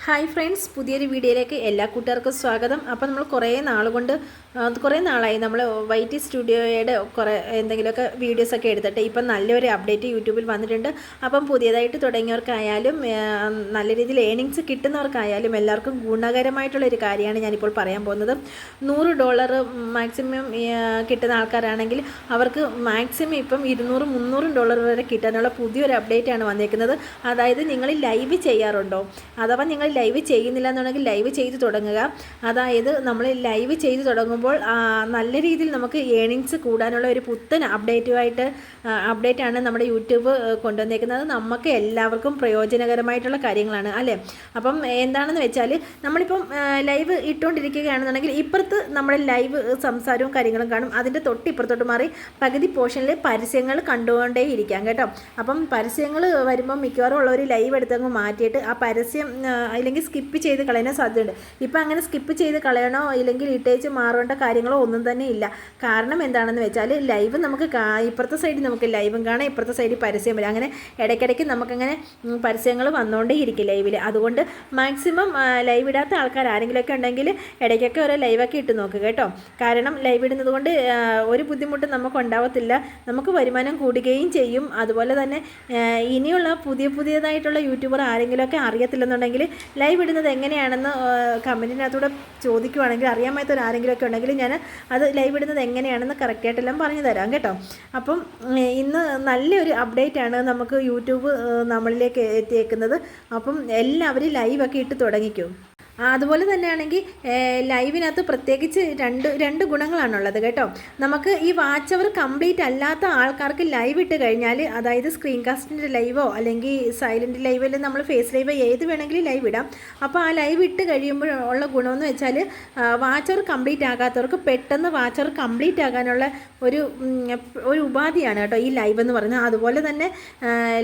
Hi friends, പുതിയൊരു വീഡിയോയിലേക്ക് എല്ലാ കൂട്ടുകാർക്കും സ്വാഗതം. അപ്പോൾ നമ്മൾ കുറേ നാളായി നമ്മൾ വൈറ്റി സ്റ്റുഡിയോയുടെ കുറേ എന്തെങ്കിലുമൊക്കെ വീഡിയോസൊക്കെ എടുത്തിട്ട് ഇപ്പം നല്ലൊരു അപ്ഡേറ്റ് യൂട്യൂബിൽ വന്നിട്ടുണ്ട്. അപ്പം പുതിയതായിട്ട് തുടങ്ങിയവർക്കായാലും നല്ല രീതിയിൽ ഏണിങ്സ് കിട്ടുന്നവർക്കായാലും എല്ലാവർക്കും ഗുണകരമായിട്ടുള്ളൊരു കാര്യമാണ് ഞാനിപ്പോൾ പറയാൻ പോകുന്നത്. $100 മാക്സിമം കിട്ടുന്ന ആൾക്കാരാണെങ്കിൽ അവർക്ക് മാക്സിമം ഇപ്പം $200-300 വരെ കിട്ടാനുള്ള പുതിയൊരു അപ്ഡേറ്റാണ് വന്നേക്കുന്നത്. അതായത് നിങ്ങൾ ലൈവ് ചെയ്യാറുണ്ടോ, അഥവാ നിങ്ങൾ ലൈവ് ചെയ്യുന്നില്ല എന്നുണ്ടെങ്കിൽ ലൈവ് ചെയ്ത് തുടങ്ങുക. അതായത് നമ്മൾ ലൈവ് ചെയ്ത് തുടങ്ങുമ്പോൾ നല്ല രീതിയിൽ നമുക്ക് ഏണിങ്സ് കൂടാനുള്ള ഒരു പുത്തൻ അപ്ഡേറ്റാണ് നമ്മുടെ യൂട്യൂബ് കൊണ്ടുവന്നേക്കുന്നത്. നമുക്ക് എല്ലാവർക്കും പ്രയോജനകരമായിട്ടുള്ള കാര്യങ്ങളാണ് അല്ലേ. അപ്പം എന്താണെന്ന് വെച്ചാൽ നമ്മളിപ്പം ലൈവ് ഇട്ടുകൊണ്ടിരിക്കുകയാണെന്നുണ്ടെങ്കിൽ ഇപ്പുറത്ത് നമ്മുടെ ലൈവ് സംസാരവും കാര്യങ്ങളും കാണും. അതിൻ്റെ ഇപ്പുറത്തോട്ട് മാറി പകുതി പോർഷനിൽ പരസ്യങ്ങൾ കണ്ടുകൊണ്ടേ ഇരിക്കാം കേട്ടോ. അപ്പം പരസ്യങ്ങൾ വരുമ്പം മിക്കവാറും ഉള്ളവർ ലൈവ് എടുത്തങ്ങ് മാറ്റിയിട്ട് ആ പരസ്യം അല്ലെങ്കിൽ സ്കിപ്പ് ചെയ്ത് കളയാൻ സാധ്യതയുണ്ട്. ഇപ്പം അങ്ങനെ സ്കിപ്പ് ചെയ്ത് കളയണോ ഇല്ലെങ്കിൽ ഇട്ടേച്ച് മാറേണ്ട കാര്യങ്ങളോ ഒന്നും തന്നെ ഇല്ല. കാരണം എന്താണെന്ന് വെച്ചാൽ ലൈവ് നമുക്ക് ഇപ്പുറത്തെ സൈഡിൽ നമുക്ക് ലൈവും കാണാം, ഇപ്പുറത്തെ സൈഡിൽ പരസ്യം വരും. അങ്ങനെ ഇടയ്ക്കിടയ്ക്ക് നമുക്കങ്ങനെ പരസ്യങ്ങൾ വന്നുകൊണ്ടേ ഇരിക്കും ലൈവിൽ. അതുകൊണ്ട് മാക്സിമം ലൈവ് ഇടാത്ത ആൾക്കാർ ആരെങ്കിലുമൊക്കെ ഉണ്ടെങ്കിൽ ഇടയ്ക്കൊക്കെ ഓരോ ലൈവൊക്കെ ഇട്ട് നോക്കുക കേട്ടോ. കാരണം ലൈവ് ഇടുന്നത് കൊണ്ട് ഒരു ബുദ്ധിമുട്ടും നമുക്ക് ഉണ്ടാവത്തില്ല, നമുക്ക് വരുമാനം കൂടുകയും ചെയ്യും. അതുപോലെ തന്നെ ഇനിയുള്ള പുതിയതായിട്ടുള്ള യൂട്യൂബർ ആരെങ്കിലുമൊക്കെ അറിയത്തില്ലെന്നുണ്ടെങ്കിൽ ലൈവ് ഇടുന്നത് എങ്ങനെയാണെന്ന് കമൻറ്റിനകത്തൂടെ ചോദിക്കുവാണെങ്കിൽ അറിയാൻ പറ്റാത്ത ആരെങ്കിലുമൊക്കെ ഉണ്ടെങ്കിൽ ഞാൻ അത് ലൈവ് ഇടുന്നത് എങ്ങനെയാണെന്ന് കറക്റ്റായിട്ടെല്ലാം പറഞ്ഞു തരാം കേട്ടോ. അപ്പം ഇന്ന് നല്ലൊരു അപ്ഡേറ്റാണ് നമുക്ക് യൂട്യൂബ് നമ്മളിലേക്ക് എത്തിയേക്കുന്നത്. അപ്പം എല്ലാവരും ലൈവൊക്കെ ഇട്ട് തുടങ്ങിക്കും. അതുപോലെ തന്നെയാണെങ്കിൽ ലൈവിനകത്ത് പ്രത്യേകിച്ച് രണ്ട് ഗുണങ്ങളാണുള്ളത് കേട്ടോ. നമുക്ക് ഈ വാച്ച് അവർ കംപ്ലീറ്റ് അല്ലാത്ത ആൾക്കാർക്ക് ലൈവ് ഇട്ട് കഴിഞ്ഞാൽ, അതായത് സ്ക്രീൻ കാസ്റ്റിൻ്റെ ലൈവോ അല്ലെങ്കിൽ സൈലൻറ്റ് ലൈവോ അല്ലെങ്കിൽ നമ്മൾ ഫേസ് ലൈവോ ഏത് വേണമെങ്കിലും ലൈവ് ഇടാം. അപ്പോൾ ആ ലൈവ് ഇട്ട് കഴിയുമ്പോൾ ഉള്ള ഗുണമെന്ന് വെച്ചാൽ വാച്ച് അവർ കംപ്ലീറ്റ് ആകാത്തവർക്ക് പെട്ടെന്ന് വാച്ച് അവർ കംപ്ലീറ്റ് ആകാനുള്ള ഒരു ഉപാധിയാണ് കേട്ടോ ഈ ലൈവ് എന്ന് പറയുന്നത്. അതുപോലെ തന്നെ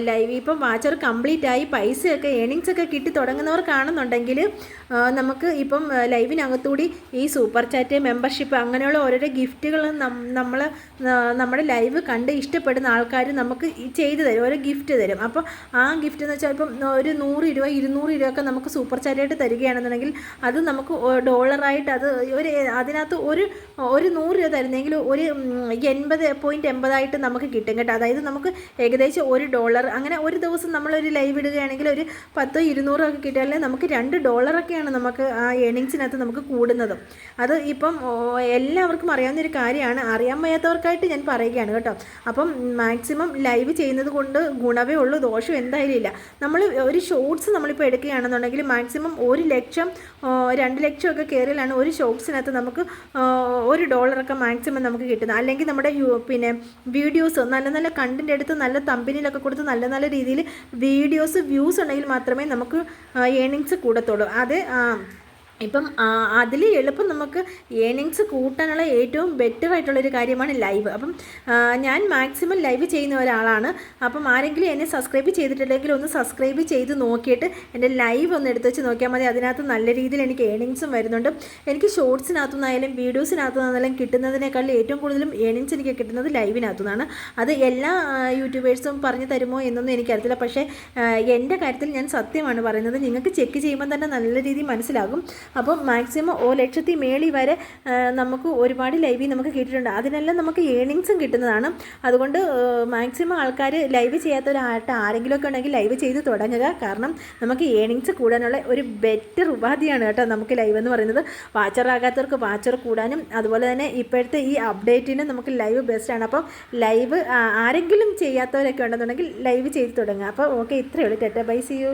ലൈവ് ഇപ്പം വാച്ച് അവർ കംപ്ലീറ്റ് ആയി പൈസയൊക്കെ ഏണിങ്സൊക്കെ കിട്ടി തുടങ്ങുന്നവർക്കാണെന്നുണ്ടെങ്കിൽ നമുക്ക് ഇപ്പം ലൈവിനകത്തൂടി ഈ സൂപ്പർ ചാറ്റ്, മെമ്പർഷിപ്പ് അങ്ങനെയുള്ള ഓരോരോ ഗിഫ്റ്റുകൾ നമ്മുടെ ലൈവ് കണ്ട് ഇഷ്ടപ്പെടുന്ന ആൾക്കാർ നമുക്ക് ചെയ്തു തരും, ഓരോ ഗിഫ്റ്റ് തരും. അപ്പോൾ ആ ഗിഫ്റ്റ് എന്ന് വെച്ചാൽ ഇപ്പം ഒരു 100 രൂപ 200 രൂപ ഒക്കെ നമുക്ക് സൂപ്പർ ചാറ്റായിട്ട് തരികയാണെന്നുണ്ടെങ്കിൽ അത് നമുക്ക് ഡോളറായിട്ട് അതിനകത്ത് ഒരു 100 രൂപ തരുന്നെങ്കിൽ ഒരു 80.80 നമുക്ക് കിട്ടും കേട്ടോ. അതായത് നമുക്ക് ഏകദേശം $1 അങ്ങനെ ഒരു ദിവസം നമ്മളൊരു ലൈവ് ഇടുകയാണെങ്കിൽ ഒരു 10-200 ഒക്കെ കിട്ടിയാലേ നമുക്ക് $2 നമുക്ക് ആ ഏണിങ്സിനകത്ത് നമുക്ക് കൂടുന്നതും. അത് ഇപ്പം എല്ലാവർക്കും അറിയാവുന്നൊരു കാര്യമാണ്. അറിയാൻ വയ്യാത്തവർക്കായിട്ട് ഞാൻ പറയുകയാണ് കേട്ടോ. അപ്പം മാക്സിമം ലൈവ് ചെയ്യുന്നത് കൊണ്ട് ഗുണമേ ഉള്ളൂ, ദോഷം എന്തായാലും ഇല്ല. നമ്മൾ ഒരു ഷോർട്സ് നമ്മളിപ്പോൾ എടുക്കുകയാണെന്നുണ്ടെങ്കിൽ മാക്സിമം 1 ലക്ഷം 2 ലക്ഷം ഒക്കെ കയറിയാലാണ് ഒരു ഷോർട്സിനകത്ത് നമുക്ക് $1 ഒക്കെ മാക്സിമം നമുക്ക് കിട്ടുന്നത്. അല്ലെങ്കിൽ നമ്മുടെ പിന്നെ വീഡിയോസ് നല്ല കണ്ടന്റ് എടുത്ത് നല്ല തമ്പനിയിലൊക്കെ കൊടുത്ത് നല്ല രീതിയിൽ വീഡിയോസ് വ്യൂസ് ഉണ്ടെങ്കിൽ മാത്രമേ നമുക്ക് ഏണിങ്സ് കൂടത്തുള്ളൂ. അത് ഇപ്പം അതിൽ എളുപ്പം നമുക്ക് ഏണിങ്സ് കൂട്ടാനുള്ള ഏറ്റവും ബെറ്റർ ആയിട്ടുള്ളൊരു കാര്യമാണ് ലൈവ്. അപ്പം ഞാൻ മാക്സിമം ലൈവ് ചെയ്യുന്ന ഒരാളാണ്. അപ്പം ആരെങ്കിലും എന്നെ സബ്സ്ക്രൈബ് ചെയ്തിട്ടില്ലെങ്കിൽ ഒന്ന് സബ്സ്ക്രൈബ് ചെയ്ത് നോക്കിയിട്ട് എൻ്റെ ലൈവ് ഒന്ന് എടുത്ത് വെച്ച് നോക്കിയാൽ മതി. അതിനകത്ത് നല്ല രീതിയിൽ എനിക്ക് ഏണിങ്സും വരുന്നുണ്ട്. എനിക്ക് ഷോർട്സിനകത്തുനിന്നായാലും വീഡിയോസിനകത്തുനിന്നായാലും കിട്ടുന്നതിനേക്കാളും ഏറ്റവും കൂടുതലും ഏണിങ്സ് എനിക്ക് കിട്ടുന്നത് ലൈവിനകത്തുനിന്നാണ്. അത് എല്ലാ യൂട്യൂബേഴ്സും പറഞ്ഞു തരുമോ എന്നൊന്നും എനിക്കറിയത്തില്ല. പക്ഷേ എൻ്റെ കാര്യത്തിൽ ഞാൻ സത്യമാണ് പറയുന്നത്. നിങ്ങൾക്ക് ചെക്ക് ചെയ്യുമ്പോൾ തന്നെ നല്ല രീതിയിൽ മനസ്സിലാകും. അപ്പം മാക്സിമം 1 ലക്ഷത്തിൽ മേളിൽ വരെ നമുക്ക് ഒരുപാട് ലൈവിൽ നമുക്ക് കിട്ടിയിട്ടുണ്ട്. അതിനെല്ലാം നമുക്ക് ഏണിങ്സും കിട്ടുന്നതാണ്. അതുകൊണ്ട് മാക്സിമം ആൾക്കാർ ലൈവ് ചെയ്യാത്തവരായിട്ട് ആരെങ്കിലുമൊക്കെ ഉണ്ടെങ്കിൽ ലൈവ് ചെയ്ത് തുടങ്ങുക. കാരണം നമുക്ക് ഏണിങ്സ് കൂടാനുള്ള ഒരു ബെറ്റർ ഉപാധിയാണ് കേട്ടോ നമുക്ക് ലൈവ് എന്ന് പറയുന്നത്. വാച്ചർ ആകാത്തവർക്ക് വാച്ചർ കൂടാനും അതുപോലെ തന്നെ ഇപ്പോഴത്തെ ഈ അപ്ഡേറ്റിന് നമുക്ക് ലൈവ് ബെസ്റ്റാണ്. അപ്പം ലൈവ് ആരെങ്കിലും ചെയ്യാത്തവരൊക്കെ ഉണ്ടെന്നുണ്ടെങ്കിൽ ലൈവ് ചെയ്ത് തുടങ്ങുക. അപ്പോൾ ഓക്കെ, ഇത്രയേ ഉള്ളൂ. Tata, bye, see U.